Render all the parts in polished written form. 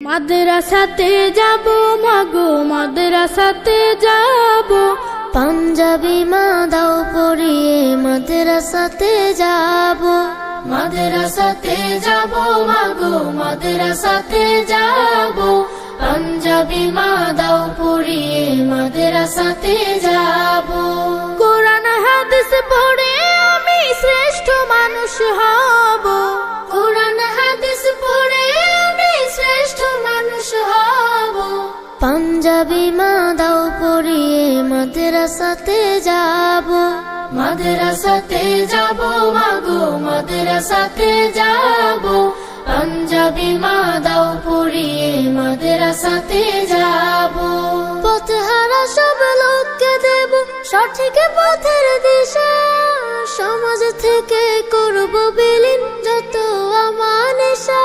মাদ্রাসাতে যাব মাগো মাদ্রাসাতে যাব, পাঞ্জাবি মা দাও পরিয়ে মাদ্রাসাতে যাব। মাদ্রাসাতে যাব মাগো মাদ্রাসাতে যাব, পাঞ্জাবি মা দাও পরিয়ে মাদ্রাসাতে যাব। কোরআন হাদিস পড়ে আমি শ্রেষ্ঠ মানুষ হব, কোরআন হাদিস পড়ে আমি শ্রেষ্ঠ মানুষ হব। পাঞ্জাবি মা দাও পরিয়ে মাদ্রাসাতে যাব। মাদ্রাসাতে যাব মাগো মাদ্রাসাতে যাব, পাঞ্জাবি মা দাও পরিয়ে মাদ্রাসাতে যাব। পথহারা সব লোককে দেব সঠিক পথের দিশা, সমাজ থেকে করব বিলীন যত আমানিশা।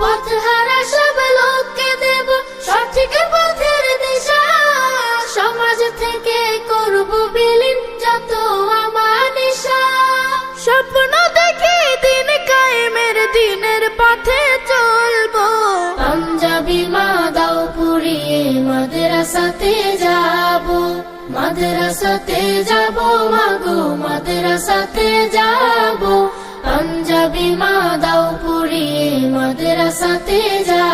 পথহারা সব লোককে দেব সঠিক পথের দিশা, সমাজ থেকে করব বিলীন যত আমানিশা। স্বপ্ন দেখি দিন কায়েমের দিনের পথে চলবো, পাঞ্জাবি মা দাও পরিয়ে মাদ্রাসাতে যাব। মাদ্রাসাতে যাব মাগো মাদ্রাসাতে যাব, পাঞ্জাবি মা দাও পরিয়ে মাদ্রাসাতে যাব।